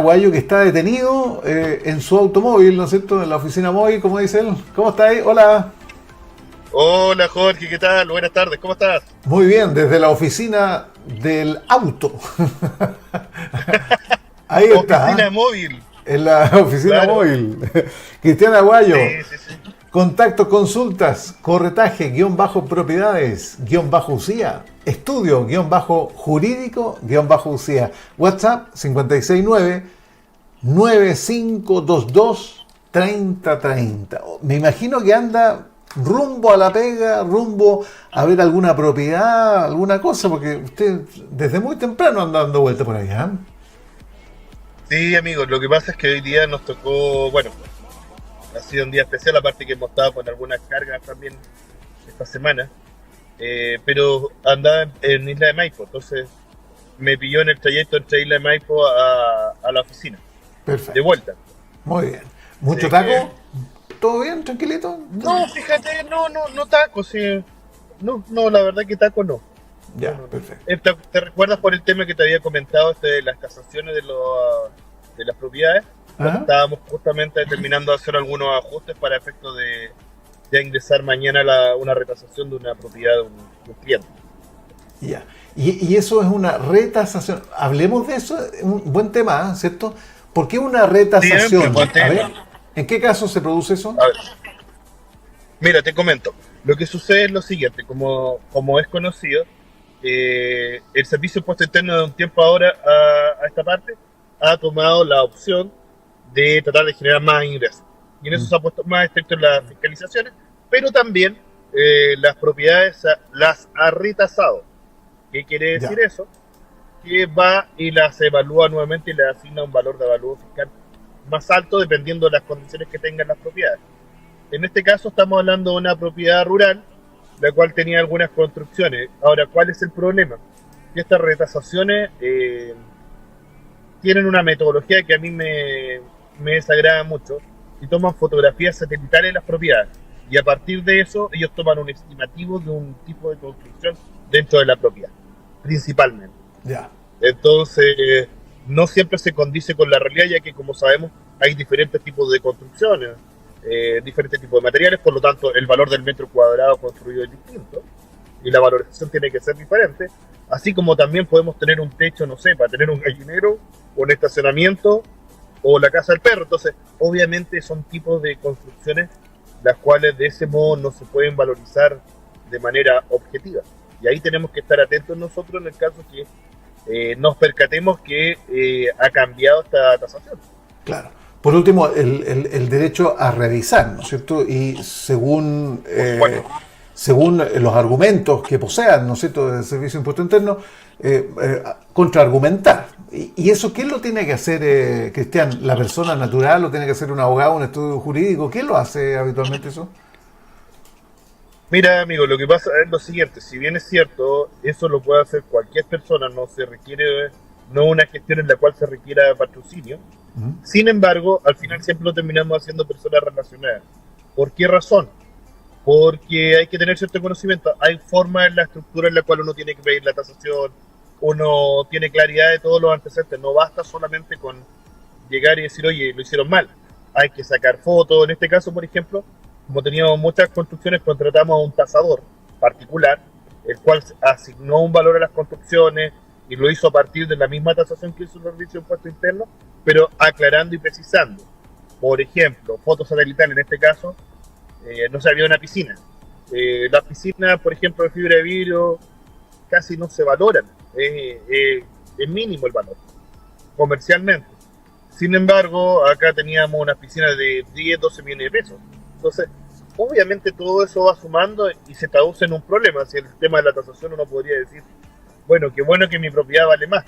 Aguayo que está detenido en su automóvil, ¿no es cierto? En la oficina móvil, como dice él. ¿Cómo está ahí? Hola. Hola Jorge, ¿qué tal? Buenas tardes, ¿cómo estás? Muy bien, desde la oficina del auto. Ahí está, Oficina ¿eh? móvil, En la oficina claro. móvil. Cristian Aguayo, Sí, sí, sí. contacto, consultas, corretaje, guión bajo propiedades, guión bajo UCIA, estudio, guión bajo jurídico, guión bajo UCIA. WhatsApp 569-9522-3030. Me imagino que anda rumbo a la pega, rumbo a ver alguna propiedad, alguna cosa, porque usted desde muy temprano anda dando vueltas por allá. Sí, amigos, lo que pasa es que hoy día nos tocó, bueno, ha sido un día especial, aparte que hemos estado con algunas cargas también esta semana, pero andaba en Isla de Maipo, entonces me pilló en el trayecto entre Isla de Maipo a la oficina, de Perfecto. vuelta. Muy bien. ¿Mucho Así que, taco? ¿Todo bien? ¿Tranquilito? no, fíjate, no taco, sí. No, no, la verdad que taco no. No, Ya, no, no. perfecto. ¿Te recuerdas por el tema que te había comentado de las tasaciones de las propiedades? Bueno, Ajá. estábamos justamente terminando de hacer algunos ajustes para efecto de ingresar mañana una retasación de una propiedad de un cliente. Ya. Y eso es una retasación. Hablemos de eso, es un buen tema, ¿eh? ¿Cierto? ¿Por qué una Siempre, retasación? buen A ver, tema. ¿en qué caso se produce eso? A ver, mira, te comento. Lo que sucede es lo siguiente, como es conocido, el Servicio de Impuesto Interno de un tiempo ahora a esta parte ha tomado la opción de tratar de generar más ingresos. Y en eso Mm. se ha puesto más estricto en las fiscalizaciones, pero también las propiedades las ha retasado. ¿Qué quiere decir Ya. eso? Que va y las evalúa nuevamente y le asigna un valor de avalúo fiscal más alto dependiendo de las condiciones que tengan las propiedades. En este caso estamos hablando de una propiedad rural, la cual tenía algunas construcciones. Ahora, ¿cuál es el problema? Que estas retasaciones tienen una metodología que a mí me desagrada mucho y toman fotografías satelitales de las propiedades. Y a partir de eso, ellos toman un estimativo de un tipo de construcción dentro de la propiedad, principalmente. Ya. Entonces, no siempre se condice con la realidad, ya que, como sabemos, hay diferentes tipos de construcciones, diferentes tipos de materiales, por lo tanto, el valor del metro cuadrado construido es distinto y la valorización tiene que ser diferente. Así como también podemos tener un techo, no sé, para tener un gallinero, o un estacionamiento, o la casa del perro. Entonces, obviamente son tipos de construcciones las cuales de ese modo no se pueden valorizar de manera objetiva. Y ahí tenemos que estar atentos nosotros en el caso que nos percatemos que ha cambiado esta tasación. Claro. Por último, el derecho a revisar, ¿no es cierto? Y según, Por supuesto. según los argumentos que posean, ¿no es cierto?, del Servicio de Impuesto Interno, contraargumentar. ¿Y eso quién lo tiene que hacer, Cristian? ¿La persona natural lo tiene que hacer un abogado, un estudio jurídico? ¿Quién lo hace habitualmente eso? Mira, amigo, lo que pasa es lo siguiente, si bien es cierto, eso lo puede hacer cualquier persona, no se requiere, no una gestión en la cual se requiera patrocinio. ¿Mm? Sin embargo, al final siempre lo terminamos haciendo personas relacionadas. ¿Por qué razón? Porque hay que tener cierto conocimiento. Hay formas en la estructura en la cual uno tiene que pedir la tasación, uno tiene claridad de todos los antecedentes. No basta solamente con llegar y decir, oye, lo hicieron mal. Hay que sacar fotos. En este caso, por ejemplo, como teníamos muchas construcciones, contratamos a un tasador particular, el cual asignó un valor a las construcciones y lo hizo a partir de la misma tasación que hizo el Servicio de Impuesto Interno, pero aclarando y precisando. Por ejemplo, fotos satelitales en este caso, no se había una piscina. Las piscinas, por ejemplo, de fibra de vidrio, casi no se valoran. Es mínimo el valor, comercialmente. Sin embargo, acá teníamos unas piscinas de 10, 12 millones de pesos. Entonces, obviamente todo eso va sumando y se traduce en un problema. Si el tema de la tasación uno podría decir, bueno, qué bueno que mi propiedad vale más.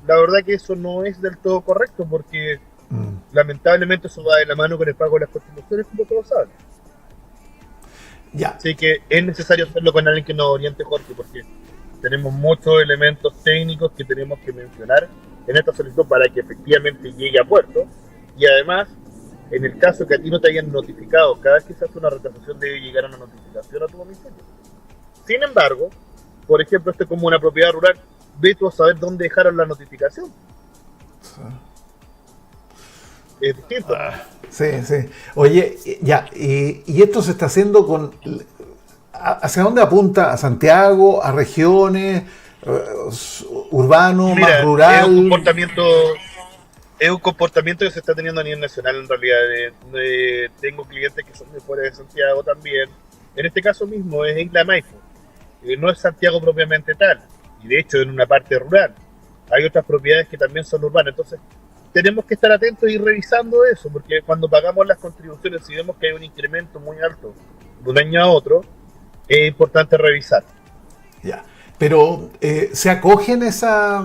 La verdad que eso no es del todo correcto porque Mm. lamentablemente eso va de la mano con el pago de las contribuciones, como todos saben. Ya. Así que es necesario hacerlo con alguien que nos oriente, Jorge, porque tenemos muchos elementos técnicos que tenemos que mencionar en esta solicitud para que efectivamente llegue a puerto. Y además, en el caso que a ti no te hayan notificado, cada vez que se hace una retrasación debe llegar una notificación a tu domicilio. Sin embargo, por ejemplo, esto es como una propiedad rural, ve tú a saber dónde dejaron la notificación. es distinto. Sí, sí. Oye, ya, y esto se está haciendo con... ¿Hacia dónde apunta? ¿A Santiago? ¿A regiones? ¿Urbano? ¿Más Mira, rural? es un comportamiento que se está teniendo a nivel nacional en realidad. Tengo clientes que son de fuera de Santiago también. En este caso mismo es Isla Maipo. No es Santiago propiamente tal. Y de hecho en una parte rural. Hay otras propiedades que también son urbanas. Entonces tenemos que estar atentos y revisando eso. Porque cuando pagamos las contribuciones y vemos que hay un incremento muy alto de un año a otro, es importante revisar. Ya. Pero ¿se acogen esa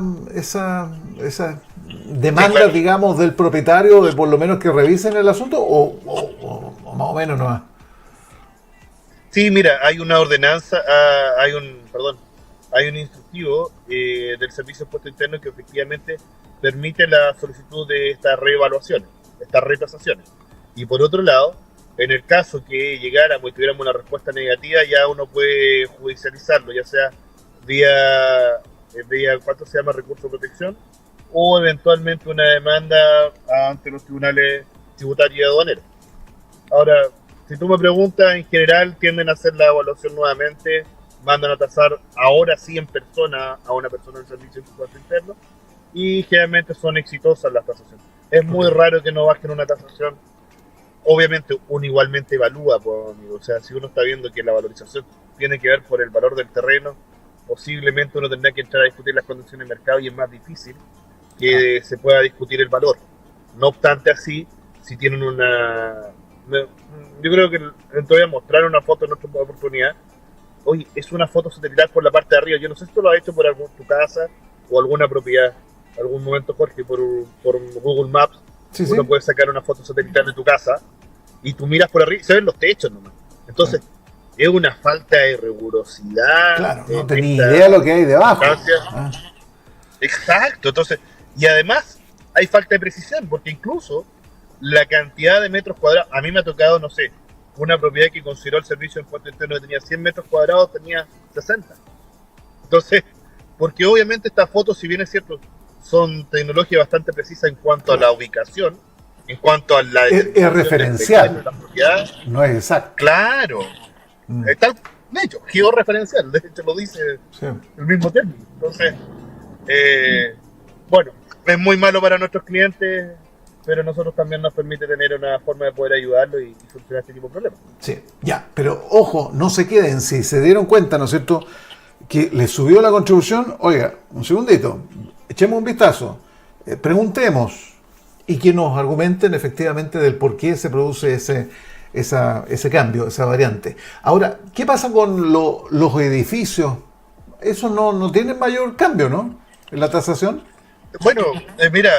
demanda, Sí, claro. digamos, del propietario de por lo menos que revisen el asunto o más o menos no? Sí, mira, hay una ordenanza, hay un instructivo del Servicio de Impuesto Interno que efectivamente permite la solicitud de estas reevaluaciones, estas retasaciones. Y por otro lado, en el caso que llegáramos y tuviéramos una respuesta negativa, ya uno puede judicializarlo, ya sea vía ¿cuánto se llama? Recurso de protección, o eventualmente una demanda ante los tribunales tributarios y aduaneros. Ahora, si tú me preguntas, en general tienden a hacer la evaluación nuevamente, mandan a tasar ahora sí en persona a una persona del servicio de impuesto interno y generalmente son exitosas las tasaciones. Es muy raro que no bajen una tasación. Obviamente uno igualmente evalúa, pues, o sea, si uno está viendo que la valorización tiene que ver por el valor del terreno, posiblemente uno tendrá que entrar a discutir las condiciones de mercado y es más difícil que se pueda discutir el valor. No obstante así, si tienen yo creo que te voy a mostrar una foto en otra oportunidad. Oye, es una foto satelital por la parte de arriba. Yo no sé si tú lo has hecho por tu casa o alguna propiedad. Algún momento, Jorge, por Google Maps, Sí, uno sí. puede sacar una foto satelital de tu casa y tú miras por arriba y se ven los techos nomás. Entonces, es una falta de rigurosidad. Claro, no en tenía esta idea lo que hay debajo. instancia. Ah, Exacto, entonces, y además hay falta de precisión, porque incluso la cantidad de metros cuadrados, a mí me ha tocado, no sé, una propiedad que consideró el servicio de impuesto interno que tenía 100 metros cuadrados, tenía 60. Entonces, porque obviamente estas fotos, si bien es cierto, son tecnología bastante precisa en cuanto a la ubicación, en cuanto a la es referencial, de la propiedad, no es exacto. claro, Mm, de hecho, georreferencial, de hecho lo dice sí. el mismo término. Entonces, bueno, es muy malo para nuestros clientes, pero a nosotros también nos permite tener una forma de poder ayudarlo y solucionar este tipo de problemas. Sí, ya, pero ojo, no se queden, si se dieron cuenta, ¿no es cierto?, que les subió la contribución, oiga, un segundito, echemos un vistazo, preguntemos y que nos argumenten efectivamente del por qué se produce ese cambio, esa variante. Ahora, ¿qué pasa con los edificios? Eso no tiene mayor cambio, ¿no?, en la tasación. Bueno, mira,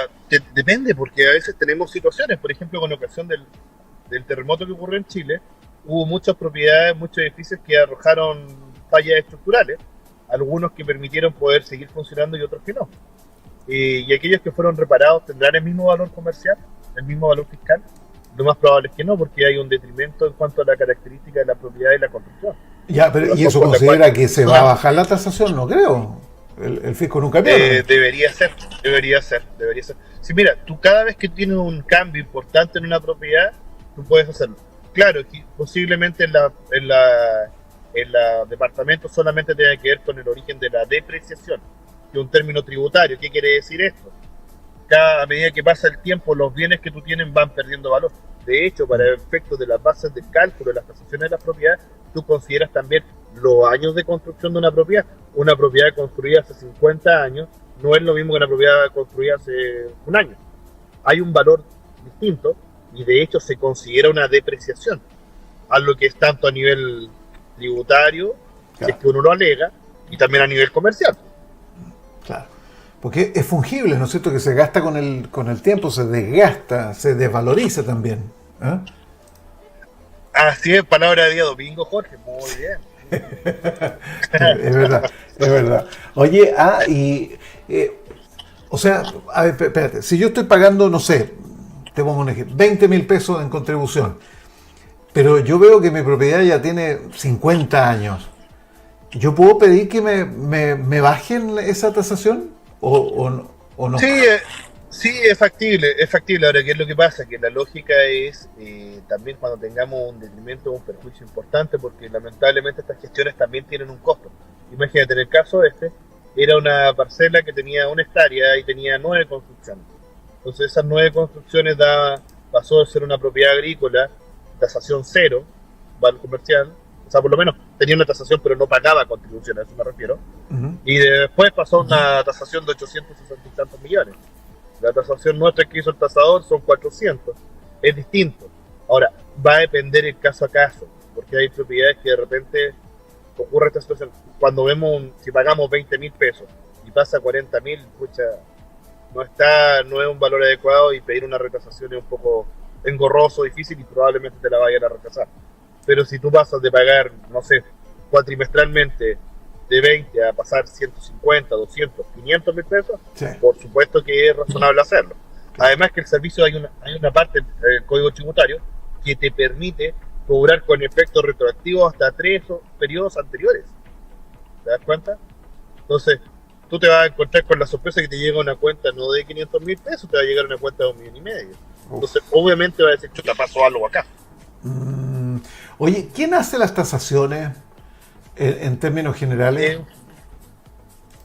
depende, porque a veces tenemos situaciones, por ejemplo, con ocasión del terremoto que ocurrió en Chile, hubo muchas propiedades, muchos edificios que arrojaron fallas estructurales, algunos que permitieron poder seguir funcionando y otros que no. Y aquellos que fueron reparados tendrán el mismo valor comercial, el mismo valor fiscal. Lo más probable es que no, porque hay un detrimento en cuanto a la característica de la propiedad y la construcción. Ya, pero ¿y eso considera que se va a bajar la tasación? No creo. El fisco nunca pierde. Debería ser. Sí, mira, tú cada vez que tienes un cambio importante en una propiedad, tú puedes hacerlo. Claro, posiblemente en la departamento solamente tenga que ver con el origen de la depreciación, que es un término tributario. ¿Qué quiere decir esto? A medida que pasa el tiempo, los bienes que tú tienes van perdiendo valor. De hecho, para efectos de las bases de cálculo de las tasaciones de las propiedades, tú consideras también los años de construcción de una propiedad. Una propiedad construida hace 50 años no es lo mismo que una propiedad construida hace un año. Hay un valor distinto y de hecho se considera una depreciación, a lo que es tanto a nivel tributario, claro, si es que uno lo alega, y también a nivel comercial. Claro. Porque es fungible, ¿no es cierto?, que se gasta con el tiempo, se desgasta, se desvaloriza también. ¿Eh? Así es, palabra de día domingo, Jorge, muy bien. Es verdad, es verdad. Oye, o sea, a ver, espérate, si yo estoy pagando, no sé, te pongo un ejemplo, 20.000 pesos en contribución, pero yo veo que mi propiedad ya tiene 50 años, ¿yo puedo pedir que me bajen esa tasación o no? Sí, Sí, es factible. Ahora, ¿qué es lo que pasa? Que la lógica es también cuando tengamos un detrimento o un perjuicio importante, porque lamentablemente estas gestiones también tienen un costo. Imagínate, en el caso este, era una parcela que tenía 1 hectárea y tenía 9 construcciones. Entonces esas 9 construcciones pasó de ser una propiedad agrícola, tasación cero, valor comercial, o sea, por lo menos tenía una tasación pero no pagaba contribución, a eso me refiero, Ujú. y después pasó a una tasación de 860 y tantos millones. La tasación nuestra que hizo el tasador son 400. Es distinto. Ahora, va a depender el caso a caso, porque hay propiedades que de repente ocurre esta situación. Cuando si pagamos 20.000 pesos y pasa a 40.000, pucha, no es un valor adecuado y pedir una retrasación es un poco engorroso, difícil y probablemente te la vayan a retrasar. Pero si tú pasas de pagar, no sé, cuatrimestralmente de 20 a pasar 150, 200, 500.000 pesos, Sí, por supuesto que es razonable hacerlo. claro. Además que el servicio hay una parte del Código Tributario que te permite cobrar con efecto retroactivo hasta 3 periodos anteriores. ¿Te das cuenta? Entonces, tú te vas a encontrar con la sorpresa que te llega una cuenta no de 500.000 pesos, te va a llegar una cuenta de 1,5 millones. Entonces, Uf. obviamente va a decir, chuta, pasó algo acá. Mm, Oye, ¿quién hace las tasaciones en términos generales? Eh,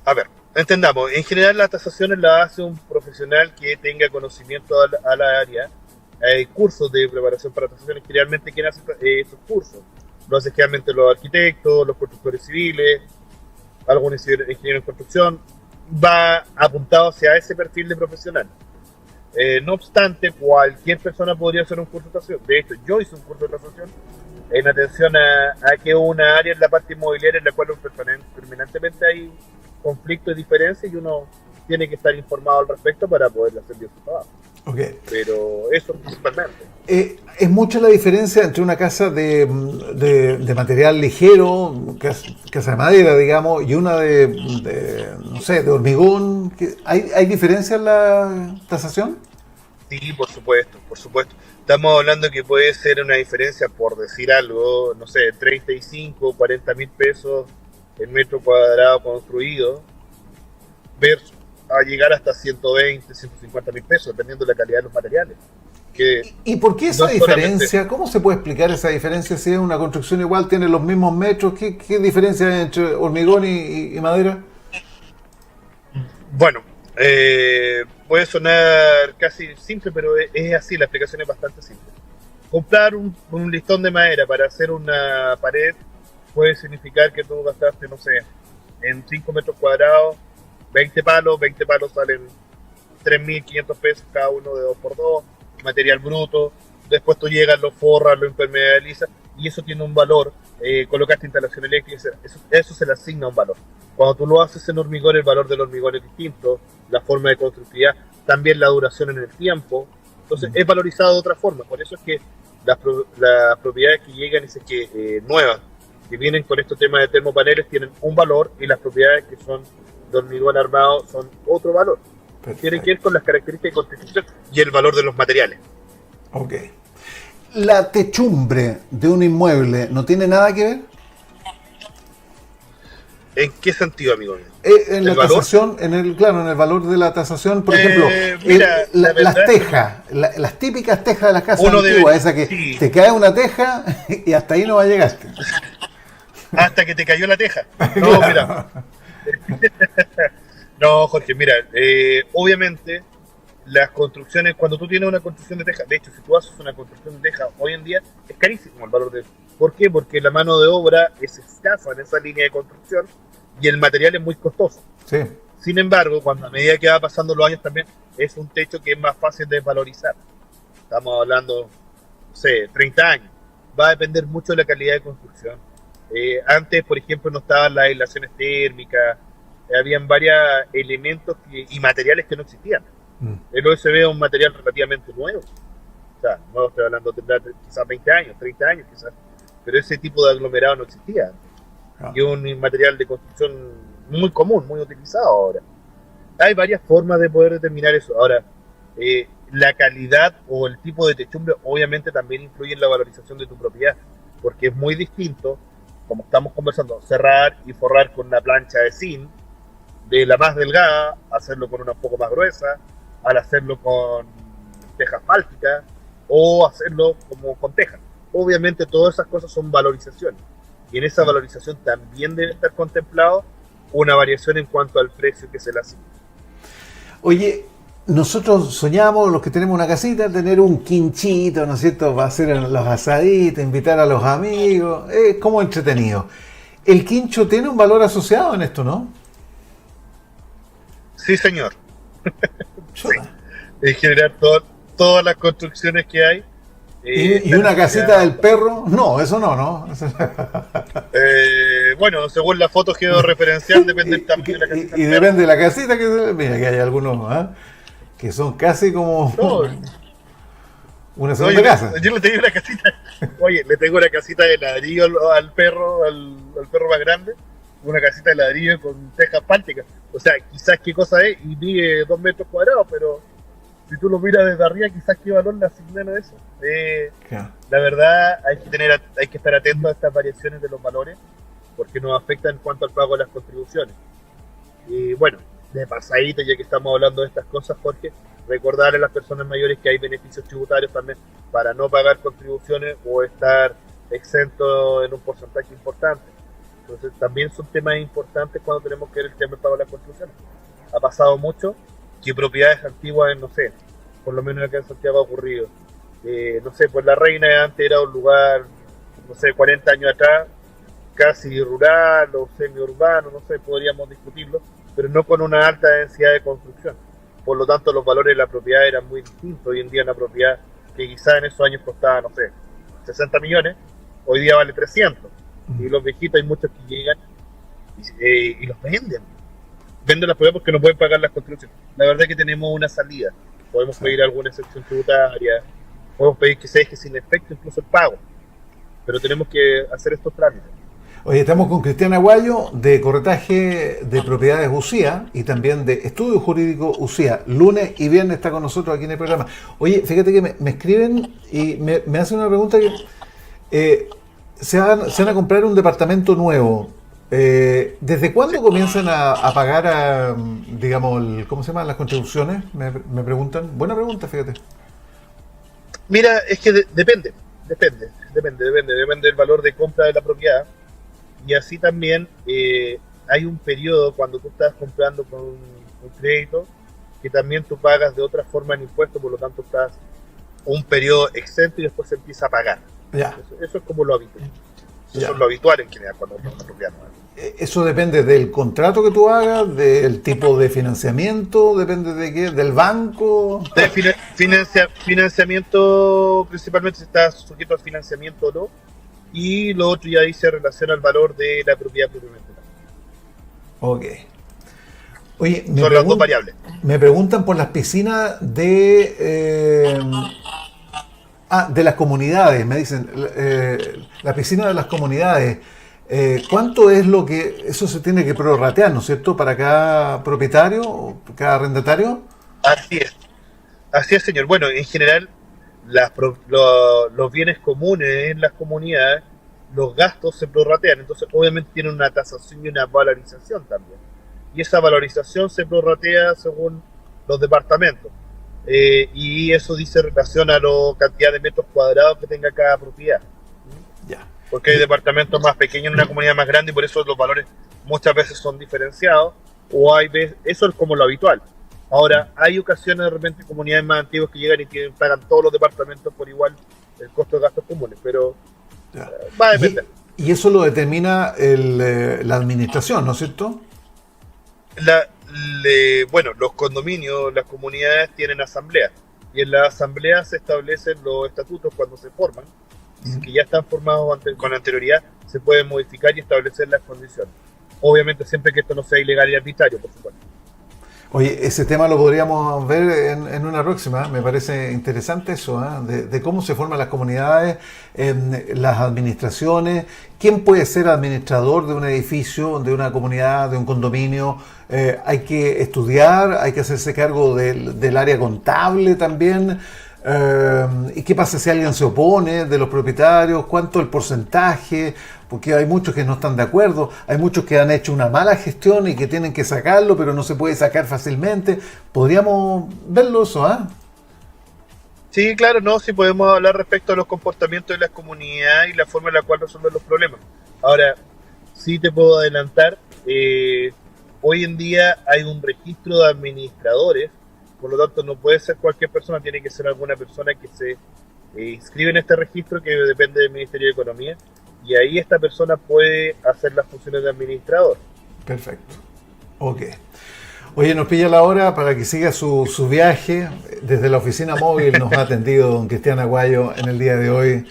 a ver, entendamos, en general las tasaciones las hace un profesional que tenga conocimiento a la área. Hay cursos de preparación para tasaciones, generalmente quien hace esos cursos. Lo hacen generalmente los arquitectos, los constructores civiles, algunos ingenieros en construcción. Va apuntado hacia ese perfil de profesional. No obstante, cualquier persona podría hacer un curso de tasación. De hecho, yo hice un curso de tasación en atención a que una área en la parte inmobiliaria en la cual permanentemente hay conflictos y diferencias y uno tiene que estar informado al respecto para poder hacer bien su trabajo. Ok. Pero eso principalmente. ¿Es mucha la diferencia entre una casa de material ligero, casa de madera, digamos, y una no sé, de hormigón? ¿Hay diferencia en la tasación? Sí, por supuesto, por supuesto. Estamos hablando que puede ser una diferencia, por decir algo, no sé, 35, 40.000 pesos el metro cuadrado construido, versus a llegar hasta 120, 150.000 pesos, dependiendo de la calidad de los materiales. Que ¿Y por qué no esa es solamente, diferencia? ¿Cómo se puede explicar esa diferencia si es una construcción igual, tiene los mismos metros? ¿Qué diferencia hay entre hormigón y madera? bueno, puede sonar casi simple, pero es así, la explicación es bastante simple. Comprar un listón de madera para hacer una pared puede significar que tú gastaste, no sé, en 5 metros cuadrados, 20 palos salen 3.500 pesos cada uno de 2 por 2, material bruto, después tú llegas, lo forras, lo impermeabilizas, y eso tiene un valor, colocaste instalación eléctrica, eso se le asigna un valor. Cuando tú lo haces en hormigón, el valor del hormigón es distinto, la forma de constructividad, también la duración en el tiempo, entonces es valorizado de otra forma, por eso es que las propiedades que llegan nuevas, que vienen con estos temas de termopaneles, tienen un valor, y las propiedades que son de hormigón armado son otro valor. Tienen que ver Perfecto. con las características de construcción y el valor de los materiales. Ok. ¿La techumbre de un inmueble no tiene nada que ver? ¿En qué sentido, amigo mío? En ¿El la valor? tasación, claro, en el valor de la tasación, por ejemplo, Mira, la las verdad es que tejas, las típicas tejas de las casas uno antiguas, debe, esa que sí, te cae una teja y hasta ahí no va a llegar. hasta que te cayó la teja. No, mira, Claro. no, Jorge, mira, obviamente las construcciones, cuando tú tienes una construcción de teja, de hecho, si tú haces una construcción de teja hoy en día, es carísimo el valor de... ¿Por qué? Porque la mano de obra es escasa en esa línea de construcción y el material es muy costoso. Sí. Sin embargo, cuando a medida que va pasando los años también, es un techo que es más fácil de valorizar. Estamos hablando, no sé, 30 años. Va a depender mucho de la calidad de construcción. Antes, por ejemplo, no estaban las aislaciones térmicas, habían varios elementos y materiales que no existían. Mm. El OSB es un material relativamente nuevo. O sea, no estoy hablando, tendrá quizás 20 años, 30 años quizás. Pero ese tipo de aglomerado no existía. Ah, Y es un material de construcción muy común, muy utilizado ahora. Hay varias formas de poder determinar eso. Ahora, la calidad o el tipo de techumbre obviamente también influye en la valorización de tu propiedad, porque es muy distinto, como estamos conversando, cerrar y forrar con una plancha de zinc, de la más delgada, hacerlo con una un poco más gruesa, al hacerlo con teja asfáltica o hacerlo como con teja. Obviamente todas esas cosas son valorizaciones y en esa valorización también debe estar contemplado una variación en cuanto al precio que se le asigna. Oye, nosotros soñamos, los que tenemos una casita, tener un quinchito, ¿no es cierto? Va a hacer los asaditos, invitar a los amigos, es como entretenido. El quincho tiene un valor asociado en esto, ¿no? Sí, señor. Sí. Chuta. En general, todas las construcciones que hay. ¿Y una casita del perro? No, eso no, ¿no? Bueno, según la foto georreferencial, depende del tamaño de la casita. Y depende de la casita que... Mira, que hay algunos, ¿ah? Que son casi como No, una no, segunda casa. yo le tengo una casita. Oye, le tengo una casita de ladrillo al perro, al perro más grande. Una casita de ladrillo con teja asfáltica. O sea, quizás qué cosa es y mide 2 metros cuadrados, pero si tú lo miras desde arriba, quizás qué valor le asignan a eso. Claro. La verdad, hay que estar atento a estas variaciones de los valores porque nos afectan en cuanto al pago de las contribuciones. Y bueno, de pasadita, ya que estamos hablando de estas cosas, Jorge, recordarle a las personas mayores que hay beneficios tributarios también para no pagar contribuciones o estar exento en un porcentaje importante. Entonces también son temas importantes cuando tenemos que ver el tema del pago de las contribuciones. Ha pasado mucho que propiedades antiguas, no sé, por lo menos acá en Santiago ha ocurrido. No sé, pues La Reina antes era un lugar, no sé, 40 años atrás, casi rural o semi-urbano, no sé, podríamos discutirlo, pero no con una alta densidad de construcción. Por lo tanto, los valores de la propiedad eran muy distintos. Hoy en día una propiedad que quizás en esos años costaba, no sé, 60 millones, hoy día vale 300. Y los viejitos hay muchos que llegan y los venden. Venden las propiedades porque no pueden pagar las construcciones. La verdad es que tenemos una salida. Podemos pedir alguna excepción tributaria, podemos pedir que se deje sin efecto incluso el pago. Pero tenemos que hacer estos trámites. Oye, estamos con Cristian Aguayo de Corretaje de Propiedades UCIA y también de Estudio Jurídico UCIA. Lunes y viernes está con nosotros aquí en el programa. Oye, fíjate que me escriben y me hacen una pregunta que se van a comprar un departamento nuevo. ¿Desde cuándo comienzan a pagar, digamos, ¿cómo se llaman las contribuciones? Me preguntan. Buena pregunta, fíjate. Mira, es que depende del valor de compra de la propiedad. Y así también hay un periodo cuando tú estás comprando con un crédito que también tú pagas de otra forma en impuestos, por lo tanto estás un periodo exento y después se empieza a pagar. Ya. Eso es como lo habitual. Ya. Eso es lo habitual en general cuando compras una propiedad nueva. Eso depende del contrato que tú hagas, del tipo de financiamiento, depende de qué, del banco. De financiamiento, principalmente si estás sujeto al financiamiento o no. Y lo otro ya ahí se relaciona al valor de la propiedad propiamente. Ok. Oye, son las dos variables. Me preguntan por las piscinas de las comunidades. Me dicen, la piscina de las comunidades. ¿Cuánto es lo que eso se tiene que prorratear, ¿no es cierto? Para cada propietario o cada arrendatario. Así es, señor. Bueno, en general los bienes comunes en las comunidades, los gastos se prorratean, entonces obviamente tienen una tasación y una valorización también. Y esa valorización se prorratea según los departamentos. Y eso dice relación a la cantidad de metros cuadrados que tenga cada propiedad. Ya. Porque hay departamentos más pequeños en una comunidad más grande y por eso los valores muchas veces son diferenciados. O hay veces, eso es como lo habitual. Ahora, hay ocasiones de repente comunidades más antiguas que llegan y que pagan todos los departamentos por igual el costo de gastos comunes, pero va a depender. Y eso lo determina la administración, ¿no es cierto? Bueno, los condominios, las comunidades tienen asambleas y en las asambleas se establecen los estatutos cuando se forman, que ya están formados con anterioridad, se pueden modificar y establecer las condiciones. Obviamente siempre que esto no sea ilegal y arbitrario, por supuesto. Oye, ese tema lo podríamos ver en una próxima. Me parece interesante eso, de cómo se forman las comunidades, las administraciones, quién puede ser administrador de un edificio, de una comunidad, de un condominio. Hay que estudiar, hay que hacerse cargo del área contable también. ¿Y qué pasa si alguien se opone de los propietarios? ¿Cuánto el porcentaje? Porque hay muchos que no están de acuerdo, hay muchos que han hecho una mala gestión y que tienen que sacarlo, pero no se puede sacar fácilmente. Podríamos verlo eso, ¿ah? Sí, claro, no, sí podemos hablar respecto a los comportamientos de la comunidad y la forma en la cual resolver los problemas. Ahora, sí te puedo adelantar, hoy en día hay un registro de administradores, por lo tanto no puede ser cualquier persona, tiene que ser alguna persona que se inscribe en este registro que depende del Ministerio de Economía, y ahí esta persona puede hacer las funciones de administrador. Perfecto. Ok. Oye, nos pilla la hora para que siga su viaje. Desde la oficina móvil nos ha atendido don Cristian Aguayo en el día de hoy.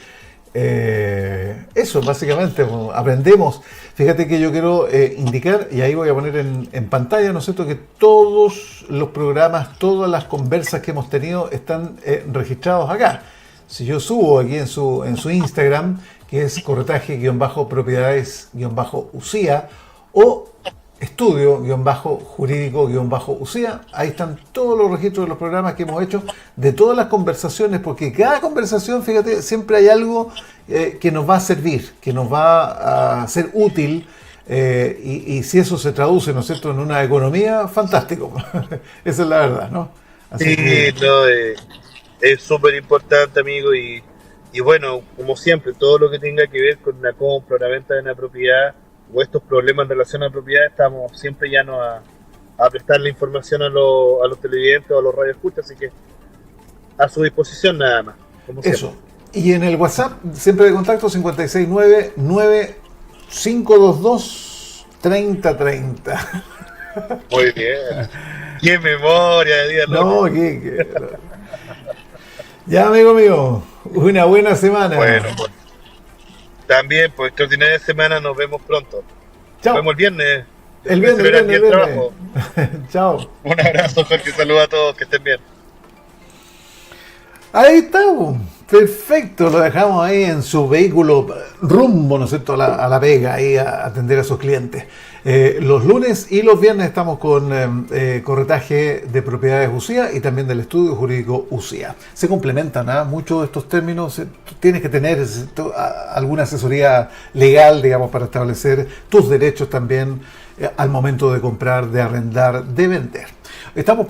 Eso, básicamente, aprendemos. Fíjate que yo quiero indicar, y ahí voy a poner en pantalla, ¿no es cierto?, que todos los programas, todas las conversas que hemos tenido están registrados acá. Si yo subo aquí en su Instagram, que es corretaje-propiedades-UCIA, o estudio-jurídico-UCIA, ahí están todos los registros de los programas que hemos hecho, de todas las conversaciones, porque cada conversación, fíjate, siempre hay algo que nos va a servir, que nos va a ser útil, y si eso se traduce, ¿no es cierto?, en una economía, fantástico. Esa es la verdad, ¿no? Así Sí, que, no, es súper importante, amigo, y bueno, como siempre, todo lo que tenga que ver con la compra, la venta de una propiedad o estos problemas en relación a la propiedad, estamos siempre llanos a prestarle información a los televidentes o a los radioescuchas, así que a su disposición nada más, como siempre. eso. Y en el WhatsApp, siempre de contacto, 569-9522-3030. Muy bien. ¡Qué memoria, Díaz! No, ya, amigo mío, una buena semana. Bueno, pues también, pues extraordinaria semana, nos vemos pronto. Chao. Nos vemos el viernes. El viernes. Trabajo. Chao. Un abrazo, Jorge, saludos a todos, que estén bien. Ahí estamos. Perfecto, lo dejamos ahí en su vehículo rumbo, ¿no es cierto?, a la Vega, ahí a atender a sus clientes. Los lunes y los viernes estamos con corretaje de propiedades UCIA y también del estudio jurídico UCIA. Se complementan, ¿eh? Muchos de estos términos. Tienes que tener alguna asesoría legal, digamos, para establecer tus derechos también al momento de comprar, de arrendar, de vender. Estamos